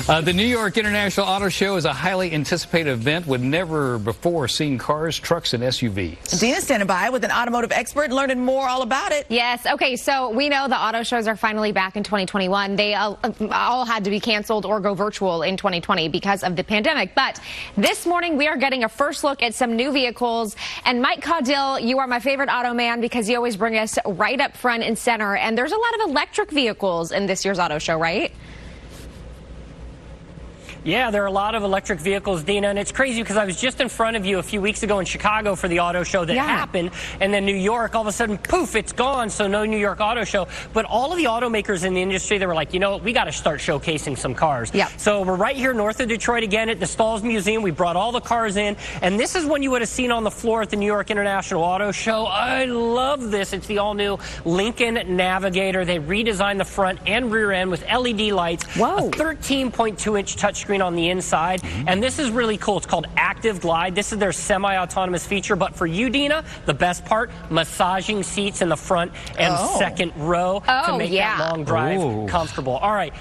The New York International Auto Show is a highly anticipated event with never-before-seen cars, trucks, and SUVs. Dina's standing by with an automotive expert learning more all about it. Yes. Okay, so we know the auto shows are finally back in 2021. They all had to be canceled or go virtual in 2020 because of the pandemic. But this morning, we are getting a first look at some new vehicles. And Mike Caudill, you are my favorite auto man because you always bring us right up front and center. And there's a lot of electric vehicles in this year's auto show, right? Yeah, there are a lot of electric vehicles, Dina, and it's crazy because I was just in front of you a few weeks ago in Chicago for the auto show that happened, and then New York, all of a sudden, poof, it's gone, so no New York auto show. But all of the automakers in the industry, they were like, you know what, we got to start showcasing some cars. Yep. So we're right here north of Detroit again at the Stahls Museum. We brought all the cars in, and this is one you would have seen on the floor at the New York International Auto Show. I love this. It's the all-new Lincoln Navigator. They redesigned the front and rear end with LED lights, Whoa. a 13.2-inch touchscreen on the inside, and this is really cool. It's called Active Glide. This is their semi-autonomous feature, but for you, Dina, the best part, massaging seats in the front and second row to make that long drive comfortable. All right.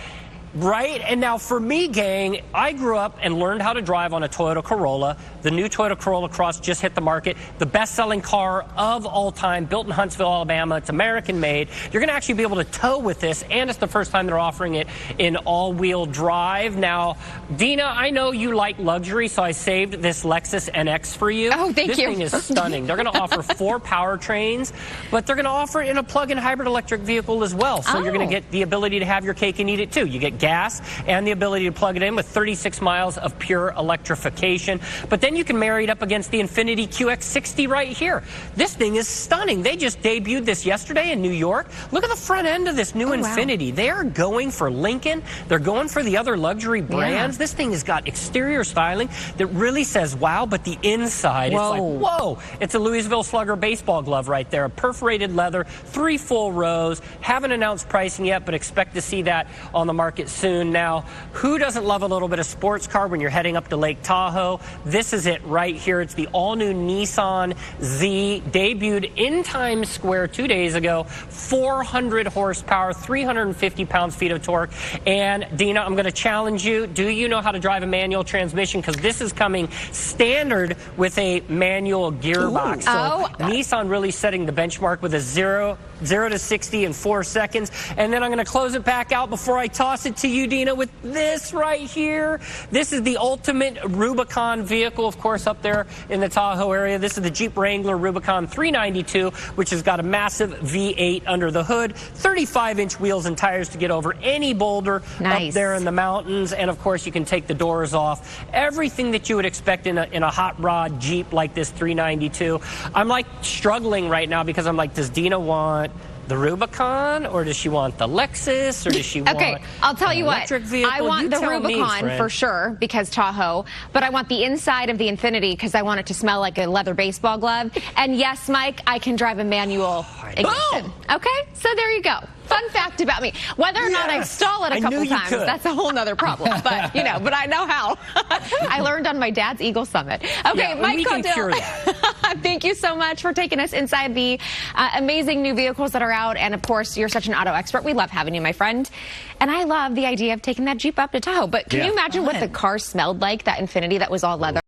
Right, and now for me, gang, I grew up and learned how to drive on a Toyota Corolla. The new Toyota Corolla Cross just hit the market. The best-selling car of all time, built in Huntsville, Alabama. It's American-made. You're going to actually be able to tow with this, and it's the first time they're offering it in all-wheel drive. Now, Dina, I know you like luxury, so I saved this Lexus Nx for you. Oh, thank you. This thing is stunning. They're going to offer 4 powertrains, but they're going to offer it in a plug-in hybrid electric vehicle as well. So you're going to get the ability to have your cake and eat it, too. You get gas and the ability to plug it in with 36 miles of pure electrification. But then you can marry it up against the Infiniti QX60 right here. This thing is stunning. They just debuted this yesterday in New York. Look at the front end of this new Infiniti. They are going for Lincoln. They're going for the other luxury brands. This thing has got exterior styling that really says wow, but the inside, it's like, whoa. It's a Louisville Slugger baseball glove right there. A perforated leather, 3 full rows. Haven't announced pricing yet, but expect to see that on the market soon. Now, who doesn't love a little bit of sports car when you're heading up to Lake Tahoe? This is it right here. It's the all-new Nissan Z, debuted in Times Square 2 days ago. 400 horsepower, 350 pounds-feet of torque. And, Dina, I'm going to challenge you. Do you know how to drive a manual transmission? Because this is coming standard with a manual gearbox. So Nissan really setting the benchmark with a 0 to 60 in 4 seconds. And then I'm going to close it back out before I toss it to you, Dina, with this right here. This is the ultimate Rubicon vehicle, of course, up there in the Tahoe area. This is the Jeep Wrangler Rubicon 392, which has got a massive V8 under the hood, 35-inch wheels and tires to get over any boulder up there in the mountains. And, of course, you can take the doors off. Everything that you would expect in a hot rod Jeep like this 392. I'm, like, struggling right now because I'm like, does Dina want the Rubicon, or does she want the Lexus, or does she want I'll tell you what, vehicle? I want the Rubicon for sure because Tahoe, but I want the inside of the Infiniti because I want it to smell like a leather baseball glove. And yes, Mike, I can drive a manual ignition. Okay, so there you go. Fun fact about me. Whether or not I stall it a couple times, that's a whole nother problem. But, you know, but I know how. I learned on my dad's Eagle Summit. Okay, Mike Caudill, thank you so much for taking us inside the amazing new vehicles that are out. And, of course, you're such an auto expert. We love having you, my friend. And I love the idea of taking that Jeep up to Tahoe. But can you imagine what the car smelled like, that Infiniti that was all leather?